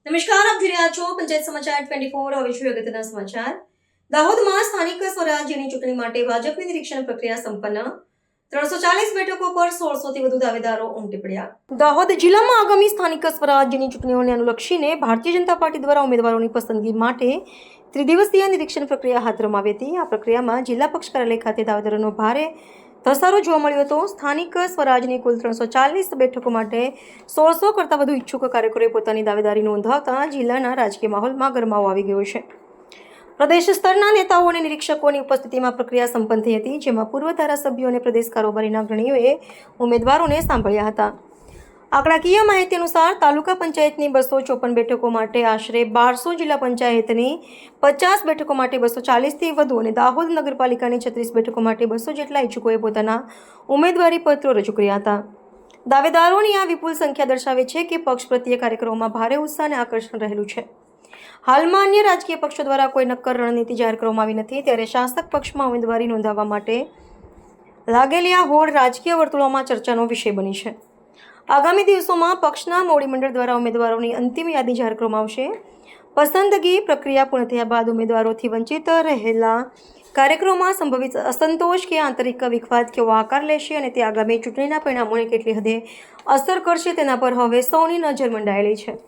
નમસ્કાર, આપ જોઈ રહ્યા છો પંચાયત સમાચાર 24। હવે જોઈએ અગત્યના સમાચાર। દાહોદમાં સ્થાનિક સ્વરાજ્યની ચૂંટણી માટે ભાજપની નિરીક્ષણ પ્રક્રિયા સંપન્ન। 340 બેઠકો પર 1600 થી વધુ દાવેદારો ઉમટી પડ્યા। દાહોદ જિલ્લામાં આગામી સ્થાનિક સ્વરાજ્યની ચૂંટણીઓને અનુલક્ષીને ભારતીય જનતા પાર્ટી દ્વારા ઉમેદવારોની પસંદગી માટે ત્રિદિવસીય નિરીક્ષણ પ્રક્રિયા હાથ ધરવામાં આવી હતી। આ પ્રક્રિયામાં જિલ્લા પક્ષ કાર્યાલય ખાતે દાવેદારોનો ભારે ધસારો જોવા મળ્યો હતો। સ્થાનિક સ્વરાજની કુલ 340 બેઠકો માટે 1600 કરતાં વધુ ઈચ્છુક કાર્યકરોએ પોતાની દાવેદારી નોંધાવતા જિલ્લાના રાજકીય માહોલમાં ગરમાવો આવી ગયો છે। પ્રદેશ સ્તરના નેતાઓ અને નિરીક્ષકોની ઉપસ્થિતિમાં પ્રક્રિયા સંપન્ન થઈ હતી, જેમાં પૂર્વ ધારાસભ્યો અને પ્રદેશ કારોબારીના અગ્રણીઓએ ઉમેદવારોને સાંભળ્યા હતા। આંકડાકીય માહિતી અનુસાર તાલુકા પંચાયતની 254 બેઠકો માટે આશરે 1200, જિલ્લા પંચાયતની 50 બેઠકો માટે 240થી વધુ અને દાહોદ નગરપાલિકાની 36 બેઠકો માટે 200 જેટલા ઈચ્છુકોએ પોતાના ઉમેદવારી પત્રો રજૂ કર્યા હતા। દાવેદારોની આ વિપુલ સંખ્યા દર્શાવે છે કે પક્ષ પ્રત્યે કાર્યકરોમાં ભારે ઉત્સાહ અને આકર્ષણ રહેલું છે। હાલમાં અન્ય રાજકીય પક્ષો દ્વારા કોઈ નક્કર રણનીતિ જાહેર કરવામાં આવી નથી, ત્યારે શાસક પક્ષમાં ઉમેદવારી નોંધાવવા માટે લાગેલી આ હોડ રાજકીય વર્તુળોમાં ચર્ચાનો વિષય બની છે। આગામી દિવસોમાં પક્ષના મોવડી મંડળ દ્વારા ઉમેદવારોની અંતિમ યાદી જાહેર કરવામાં આવશે। પસંદગી પ્રક્રિયા પૂર્ણ થયા બાદ ઉમેદવારોથી વંચિત રહેલા કાર્યક્રમોમાં સંભવિત અસંતોષ કે આંતરિક વિખવાદ કેવો આકાર લેશે અને તે આગામી ચૂંટણીના પરિણામોને કેટલી હદે અસર કરશે તેના પર હવે સૌની નજર મંડાયેલી છે।